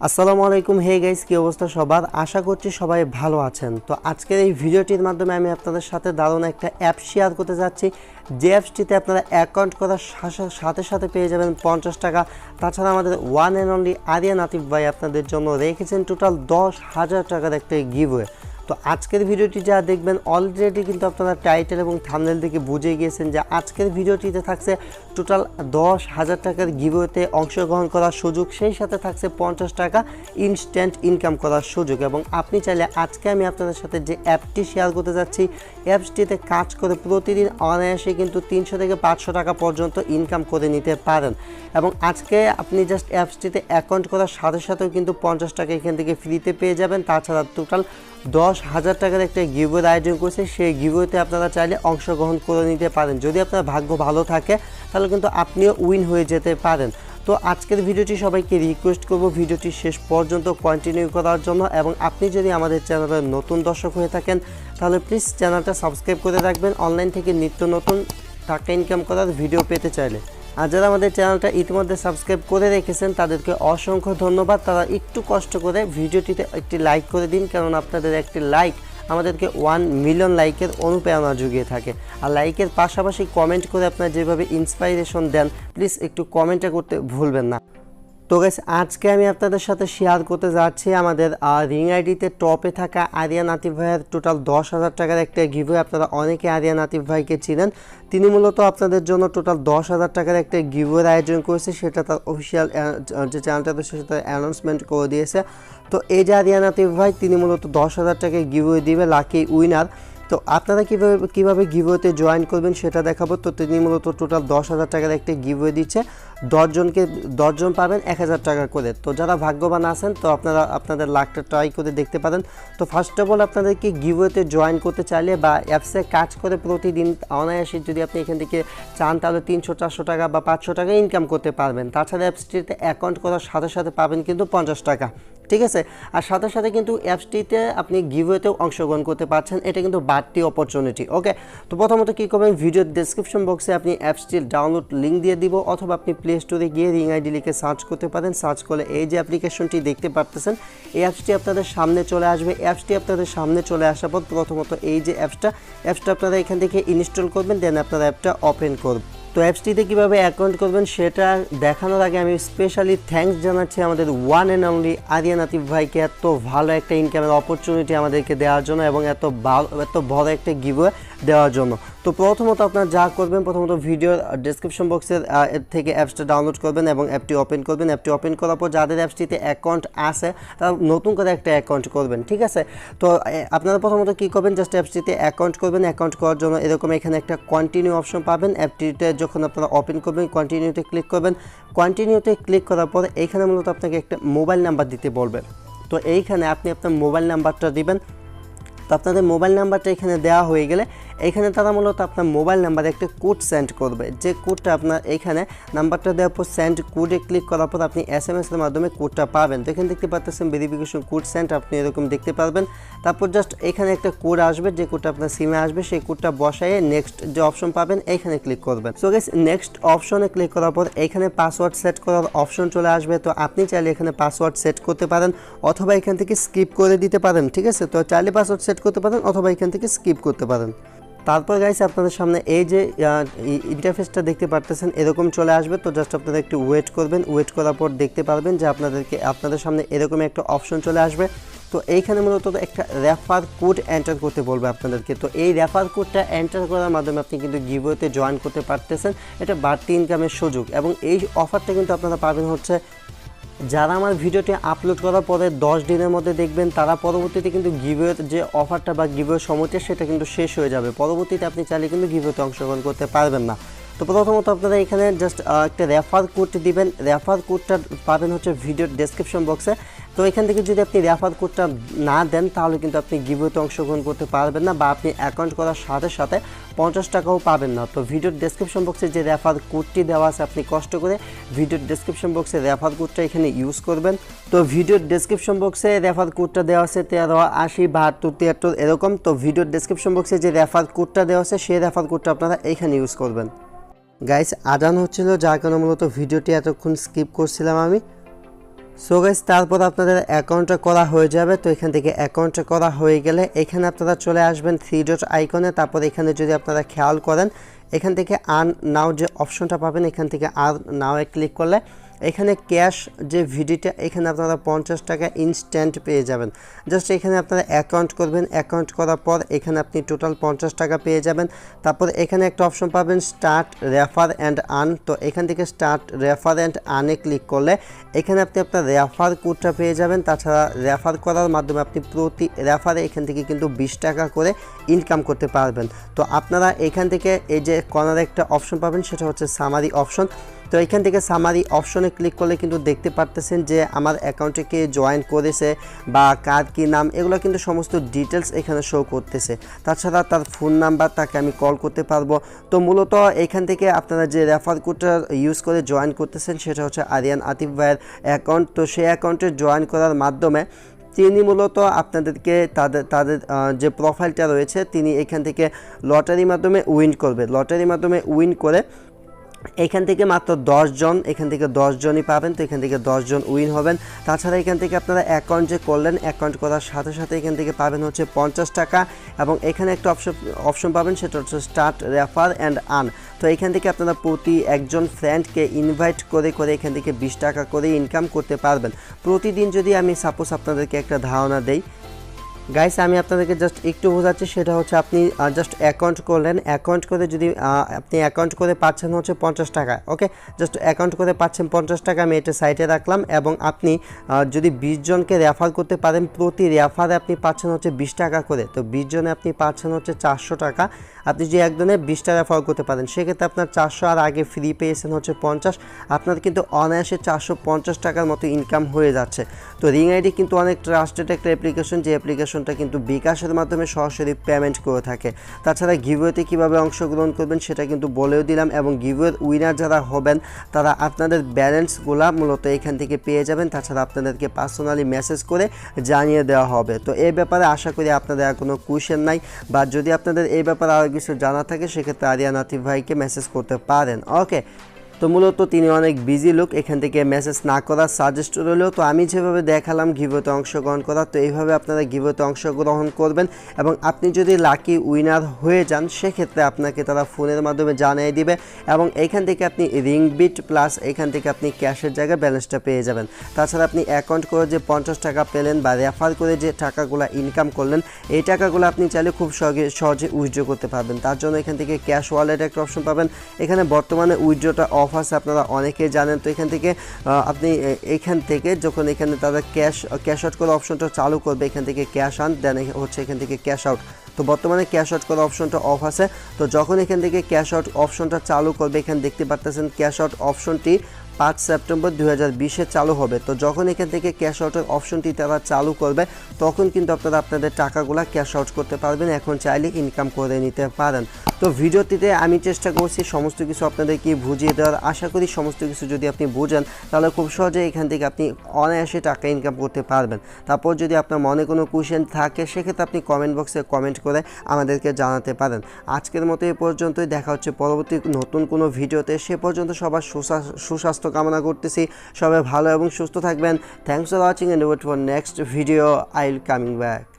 আসসালামু আলাইকুম। Hey guys, কি অবস্থা সবার? আশা করছি সবাই ভালো আছেন। তো আজকের এই ভিডিওটির মাধ্যমে আমি আপনাদের সাথে দারুণ একটা অ্যাপ শেয়ার করতে যাচ্ছি, যে অ্যাপসটিতে আপনারা অ্যাকাউন্ট করার সাথে সাথে পেয়ে যাবেন 50 টাকা। তাছাড়া আমাদের one and only Aryan Atif ভাই আপনাদের জন্য রেখেছেন টোটাল 10,000 টাকার একটা গিভওয়ে। তো আজকের ভিডিওটি যা দেখবেন অলরেডি কিন্তু আপনারা টাইটেল এবং থাম্বনেল থেকে বুঝে গিয়েছেন যে আজকের ভিডিওটিতে থাকছে টোটাল 10,000 টাকার গিভওয়েতে অংশগ্রহণ করার সুযোগ, সেই সাথে থাকছে 50 টাকা ইনস্ট্যান্ট ইনকাম করার সুযোগ। এবং আপনি চাইলে আজকে আমি আপনাদের সাথে যে অ্যাপটি শেয়ার করতে যাচ্ছি, অ্যাপসটিতে কাজ করে প্রতিদিন অনায়াসে কিন্তু 300 থেকে 500 টাকা পর্যন্ত ইনকাম করে নিতে পারেন। এবং আজকে আপনি জাস্ট অ্যাপসটিতে অ্যাকাউন্ট করার সাথে সাথেও কিন্তু 50 টাকা এখান থেকে ফ্রিতে পেয়ে যাবেন। তাছাড়া টোটাল 10,000 টাকার একটা গিভওয়ের আয়োজন করছে, সেই গিভওয়েতে আপনারা চাইলে অংশগ্রহণ করে নিতে পারেন। যদি আপনার ভাগ্য ভালো থাকে তাহলে কিন্তু আপনিও উইন হয়ে যেতে পারেন। তো আজকের ভিডিওটি সবাইকে রিকোয়েস্ট করব ভিডিওটি শেষ পর্যন্ত কন্টিনিউ করার জন্য। এবং আপনি যদি আমাদের চ্যানেলের নতুন দর্শক হয়ে থাকেন তাহলে প্লিজ চ্যানেলটা সাবস্ক্রাইব করে রাখবেন, অনলাইন থেকে নিত্য নতুন টাকা ইনকাম করার ভিডিও পেতে চাইলে। আর যারা আমাদের চ্যানেলটা ইতিমধ্যে সাবস্ক্রাইব করে রেখেছেন তাদেরকে অসংখ্য ধন্যবাদ। তারা একটু কষ্ট করে ভিডিওটিতে একটি লাইক করে দিন, কারণ আপনাদের একটি লাইক আমাদেরকে 1 মিলিয়ন লাইকের অনুপ্রেরণা জুগিয়ে থাকে। আর লাইকের পাশাপাশি কমেন্ট করে আপনারা যেভাবে ইন্সপাইরেশন দেন, প্লিজ একটু কমেন্টটা করতে ভুলবেন না। তো গাইস, আজকে আমি আপনাদের সাথে শেয়ার করতে যাচ্ছি আমাদের রিং আইডিতে টপে থাকা আরিয়ান আতিফ ভাইয়ের টোটাল 10,000 টাকার একটা গিভওয়ে। আপনারা অনেকে আরিয়ান আতিফ ভাইকে চিনেন, তিনি মূলত আপনাদের জন্য টোটাল 10,000 টাকার একটা গিভওয়ের আয়োজন করেছে, সেটা তার অফিসিয়াল যে চ্যানেলটা রয়েছে সেটা অ্যানাউন্সমেন্ট করে দিয়েছে। তো এই যে আরিয়ান আতিফ ভাই, তিনি মূলত 10,000 টাকায় গিভওয়ে দিবে লাকি উইনার। তো আপনারা কীভাবে গিভওয়েতে জয়েন করবেন সেটা দেখাবো। তো তিনি মূলত টোটাল 10,000 টাকার একটা গিভওয়ে দিচ্ছে, 10 জন পাবেন 1,000 টাকা করে। তো যারা ভাগ্যবান আছেন তো আপনারা আপনাদের লাকটা ট্রাই করে দেখতে পারেন। তো ফার্স্ট অফ অল আপনাদেরকে গিভওয়েতে জয়েন করতে চাইলে বা অ্যাপসে কাজ করে প্রতিদিন অনায়াসে যদি আপনি এখান থেকে চান তাহলে 300-400 টাকা বা 500 টাকা ইনকাম করতে পারবেন। তাছাড়া অ্যাপসটিতে অ্যাকাউন্ট করার সাথে সাথে পাবেন কিন্তু 50 টাকা, ঠিক আছে। আর সাথে সাথে কিন্তু অ্যাপসটিতে আপনি গিভওয়েতেও অংশগ্রহণ করতে পারছেন, এটা কিন্তু বাড়তি অপরচুনিটি। ওকে, তো প্রথমত কী করবেন, ভিডিওর ডেসক্রিপশন বক্সে আপনি অ্যাপসটির ডাউনলোড লিঙ্ক দিয়ে দিব, অথবা আপনি প্লে স্টোরে গিয়ে রিং আইডি লিখে সার্চ করতে পারেন। সার্চ করলে এই যে অ্যাপ্লিকেশনটি দেখতে পারতেছেন, এই অ্যাপসটি আপনাদের সামনে চলে আসবে। অ্যাপসটি আপনাদের সামনে চলে আসার পর প্রথমত এই যে অ্যাপসটা আপনারা এখান থেকে ইনস্টল করবেন, দেন আপনারা অ্যাপটা ওপেন করবেন। তো অ্যাপসটিতে কীভাবে অ্যাকাউন্ট করবেন সেটা দেখানোর আগে আমি স্পেশালি থ্যাঙ্কস জানাচ্ছি আমাদের one and only Aryan Atif ভাইকে, এত ভালো একটা ইনকামের অপরচুনিটি আমাদেরকে দেওয়ার জন্য এবং এত বড় একটা গিভওয়ে দেওয়ার জন্য। তো প্রথমত আপনারা যা করবেন, প্রথমত ভিডিওর ডেসক্রিপশন বক্সের থেকে অ্যাপসটা ডাউনলোড করবেন এবং অ্যাপটি ওপেন করবেন। অ্যাপটি ওপেন করার পর যাদের অ্যাপসটিতে অ্যাকাউন্ট আছে তারা নতুন করে একটা অ্যাকাউন্ট করবেন, ঠিক আছে। তো আপনারা প্রথমত কী করবেন, জাস্ট অ্যাপসটিতে অ্যাকাউন্ট করবেন। অ্যাকাউন্ট করার জন্য এরকম এখানে একটা কন্টিনিউ অপশন পাবেন। অ্যাপটিতে যখন আপনারা ওপেন করবেন কন্টিনিউতে ক্লিক করবেন। কন্টিনিউতে ক্লিক করার পর এইখানে মূলত আপনাকে একটা মোবাইল নাম্বার দিতে বলবে। তো এইখানে আপনি আপনার মোবাইল নাম্বারটা দিবেন। তো আপনাদের মোবাইল নাম্বারটা এখানে দেওয়া হয়ে গেলে এখানে তারা মূলত আপনার মোবাইল নাম্বারে একটা কোড সেন্ড করবে, যে কোডটা আপনার এইখানে নাম্বারটা দেওয়ার পর সেন্ড কোডে ক্লিক করার পর আপনি SMS-এর মাধ্যমে কোডটা পাবেন। তো এখানে দেখতে পাচ্ছেন ভেরিফিকেশন কোড সেন্ড, আপনি এরকম দেখতে পারবেন। তারপর জাস্ট এখানে একটা কোড আসবে, যে কোডটা আপনার সিমে আসবে, সেই কোডটা বসায়ে নেক্সট যে অপশন পাবেন এইখানে ক্লিক করবেন। সো গাইস, নেক্সট অপশনে ক্লিক করার পর এখানে পাসওয়ার্ড সেট করার অপশন চলে আসবে। তো আপনি চাইলে এখানে পাসওয়ার্ড সেট করতে পারেন অথবা এখান থেকে স্কিপ করে দিতে পারেন, ঠিক আছে। তো চাইলে পাসওয়ার্ড সেট করতে পারেন অথবা এখান থেকে স্কিপ করতে পারেন। তারপর গাইস, আপনাদের সামনে এই যে ইন্টারফেসটা দেখতে পারতেছেন এরকম চলে আসবে। তো জাস্ট আপনারা একটু ওয়েট করবেন, ওয়েট করার পর দেখতে পারবেন যে আপনাদের সামনে এরকম একটা অপশন চলে আসবে। তো এইখানে মূলত একটা রেফার কোড এন্টার করতে বলবে আপনাদেরকে। তো এই রেফার কোডটা এন্টার করার মাধ্যমে আপনি কিন্তু গিভওয়েতে জয়েন করতে পারতেছেন, এটা বাড়তি ইনকামের সুযোগ। এবং এই অফারটা কিন্তু আপনারা পাবেন হচ্ছে যারা আমার ভিডিওটি আপলোড করার পরে 10 দিনের মধ্যে দেখবেন, তারা পরবর্তীতে কিন্তু গিভওয়ের যে অফারটা বা গিভওয়ের সময়টা সেটা কিন্তু শেষ হয়ে যাবে। পরবর্তীতে আপনি চাইলে কিন্তু গিভওয়েতে অংশগ্রহণ করতে পারবেন না। তো প্রথমত আপনারা এখানে জাস্ট একটা রেফার কোড দিবেন। রেফার কোডটা পাবেন হচ্ছে ভিডিওর ডেসক্রিপশন বক্সে। তো এখান থেকে যদি আপনি রেফার কোডটা না দেন তাহলে কিন্তু আপনি গিভওয়েতে অংশগ্রহণ করতে পারবেন না, বা আপনি অ্যাকাউন্ট করার সাথে সাথে 50 টাকাও পাবেন না। তো ভিডিওর ডেসক্রিপশন বক্সে যে রেফার কোডটি দেওয়া আছে আপনি কষ্ট করে ভিডিওর ডেসক্রিপশন বক্সে রেফার কোডটা এখানে ইউজ করবেন। তো ভিডিওর ডেসক্রিপশন বক্সে রেফার কোডটা দেওয়া আছে 13807273 এরকম। তো ভিডিওর ডেসক্রিপশন বক্সে যে রেফার কোডটা দেওয়া আছে সেই রেফার কোডটা আপনারা এখানে ইউজ করবেন। গাইস, আজান হচ্ছিল যার কারণে মূলত ভিডিওটি এতক্ষণ স্কিপ করছিলাম আমি। সো গাইস তারপর আপনাদের অ্যাকাউন্টটা করা হয়ে যাবে। তো এখান থেকে অ্যাকাউন্টটা করা হয়ে গেলে এখানে আপনারা চলে আসবেন থ্রি ডট আইকনে। তারপর এখানে যদি আপনারা খেয়াল করেন এখান থেকে আর্ন নাও যে অপশনটা পাবেন, এখান থেকে আর্ন নাও ক্লিক করলে এখানে ক্যাশ যে ভিডিটা এখানে আপনারা 50 টাকা ইনস্ট্যান্ট পেয়ে যাবেন। জাস্ট এখানে আপনারা অ্যাকাউন্ট করবেন, অ্যাকাউন্ট করার পর এখানে আপনি টোটাল 50 টাকা পেয়ে যাবেন। তারপর এখানে একটা অপশন পাবেন স্টার্ট রেফার অ্যান্ড আর্ন। তো এখান থেকে স্টার্ট রেফার অ্যান্ড আর্নে ক্লিক করলে এখানে আপনি আপনার রেফার কোডটা পেয়ে যাবেন। তাছাড়া রেফার করার মাধ্যমে আপনি প্রতি রেফারে এখান থেকে কিন্তু 20 টাকা করে ইনকাম করতে পারবেন। তো আপনারা এখান থেকে এই যে কর্নারে একটা অপশন পাবেন, সেটা হচ্ছে সামারি অপশন। তো এখান থেকে সামারি অপশনে ক্লিক করলে কিন্তু দেখতে পারতেছেন যে আমার অ্যাকাউন্টে কে জয়েন করেছে বা কার কী নাম, এগুলো কিন্তু সমস্ত ডিটেলস এখানে শো করতেছে। তাছাড়া তার ফোন নাম্বার, তাকে আমি কল করতে পারবো। তো মূলত এখান থেকে আপনারা যে রেফার কোডটা ইউজ করে জয়েন করতেছেন সেটা হচ্ছে আরিয়ান আতিফ ভাইয়ের অ্যাকাউন্ট। তো সেই অ্যাকাউন্টে জয়েন করার মাধ্যমে তিনি মূলত আপনাদেরকে তাদের যে প্রোফাইলটা রয়েছে তিনি এখান থেকে লটারির মাধ্যমে উইন করবে। লটারির মাধ্যমে উইন করে এখান থেকে মাত্র 10 জন, এখান থেকে 10 জনই পাবেন। তো এখান থেকে 10 জন উইন হবেন। তাছাড়া এখান থেকে আপনারা অ্যাকাউন্ট যে করলেন, অ্যাকাউন্ট করার সাথে সাথে এখান থেকে পাবেন হচ্ছে 50 টাকা। এবং এখানে একটা অপশন পাবেন, সেটা হচ্ছে স্টার্ট রেফার অ্যান্ড আর্ন। তো এখান থেকে আপনারা প্রতি একজন ফ্রেন্ডকে ইনভাইট করে করে এখান থেকে 20 টাকা করে ইনকাম করতে পারবেন প্রতিদিন। যদি আমি সাপোজ আপনাদেরকে একটা ধারণা দেই গাইস, আমি আপনাদেরকে জাস্ট একটু বোঝাচ্ছি। সেটা হচ্ছে আপনি জাস্ট অ্যাকাউন্ট করলেন, অ্যাকাউন্ট করে যদি আপনি অ্যাকাউন্ট করে পাচ্ছেন হচ্ছে 50 টাকা, ওকে, জাস্ট অ্যাকাউন্ট করে পাচ্ছেন 50 টাকা, আমি এটা সাইটে রাখলাম। এবং আপনি যদি 20 জনকে রেফার করতে পারেন, প্রতি রেফারে আপনি পাচ্ছেন হচ্ছে 20 টাকা করে। তো 20 জনে আপনি পাচ্ছেন হচ্ছে 400 টাকা। আপনি যে একজনে 20টা রেফার করতে পারেন সেক্ষেত্রে আপনার 400, আর আগে ফ্রি পেয়েছেন হচ্ছে 50। আপনার কিন্তু অনায়াসে 450 টাকার মতো ইনকাম হয়ে যাচ্ছে। তো রিং আইডি কিন্তু অনেক ট্রাস্টেড একটা অ্যাপ্লিকেশন, যে অ্যাপ্লিকেশনটা কিন্তু বিকাশের মাধ্যমে সরাসরি পেমেন্ট করে থাকে। তাছাড়া গিভওয়েতে কীভাবে অংশগ্রহণ করবেন সেটা কিন্তু বলেও দিলাম। এবং গিভওয়ের উইনার যারা হবেন তারা আপনাদের ব্যালেন্সগুলো মূলত এখান থেকে পেয়ে যাবেন। তাছাড়া আপনাদেরকে পার্সোনালি মেসেজ করে জানিয়ে দেওয়া হবে। তো এই ব্যাপারে আশা করি আপনাদের আর কোনো কোয়েশ্চেন নাই, বা যদি আপনাদের এই ব্যাপারে আরও কিছু জানা থাকে সেক্ষেত্রে আরিয়ান আতিফ ভাইকে মেসেজ করতে পারেন, ওকে। তো মূলত তিনি অনেক বিজি লোক, এখান থেকে মেসেজ না করার সাজেস্ট রইল। তো আমি যেভাবে দেখালাম গিভওয়েতে অংশগ্রহণ করা, তো এইভাবে আপনারা গিভওয়েতে অংশগ্রহণ করবেন। এবং আপনি যদি লাকি উইনার হয়ে যান সেক্ষেত্রে আপনাকে তারা ফোনের মাধ্যমে জানিয়ে দিবে। এবং এইখান থেকে আপনি রিং বিট প্লাস এখান থেকে আপনি ক্যাশের জায়গায় ব্যালেন্সটা পেয়ে যাবেন। তাছাড়া আপনি অ্যাকাউন্ট করে যে 50 টাকা পেলেন বা রেফার করে যে টাকাগুলো ইনকাম করলেন, এই টাকাগুলো আপনি চাইলে খুব সহজে উইথড্র করতে পারবেন। তার জন্য এখান থেকে ক্যাশ ওয়ালেট একটা অপশন পাবেন। এখানে বর্তমানে উইথড্রটা অফ আছে, আপনারা অনেকেই জানেন। তো এখান থেকে আপনি এখান থেকে যখন এখানে তাদের ক্যাশ আউট করার অপশনটা চালু করবে, এখান থেকে ক্যাশ আন দেন হচ্ছে এখান থেকে ক্যাশ আউট। তো বর্তমানে ক্যাশ আউট করার অপশনটা অফ আছে। তো যখন এখান থেকে ক্যাশ আউট অপশনটা চালু করবে, এখানে দেখতে পাচ্ছেন ক্যাশ আউট অপশনটি 5 সেপ্টেম্বর 2020-এ চালু হবে। তো যখন এখান থেকে ক্যাশ আউটের অপশনটি তারা চালু করবে তখন কিন্তু আপনারা আপনাদের টাকাগুলো ক্যাশ আউট করতে পারবেন। এখন চাইলে ইনকাম করে নিতে পারেন। তো ভিডিওটিতে আমি চেষ্টা করছি সমস্ত কিছু আপনাদেরকে বুঝিয়ে দেওয়ার। আশা করি সমস্ত কিছু যদি আপনি বুঝেন তাহলে খুব সহজে এখান থেকে আপনি অনায়াসে টাকা ইনকাম করতে পারবেন। তারপর যদি আপনার মনে কোনো কোয়েশ্চেন থাকে সেক্ষেত্রে আপনি কমেন্ট বক্সে কমেন্ট করে আমাদেরকে জানাতে পারেন। আজকের মতো এই পর্যন্তই, দেখা হচ্ছে পরবর্তী নতুন কোনো ভিডিওতে। সে পর্যন্ত সবার সুস্বাস্থ্য কামনা করতেছি। সবাই ভালো এবং সুস্থ থাকবেন। Thanks for watching and wait for next video. I will coming back.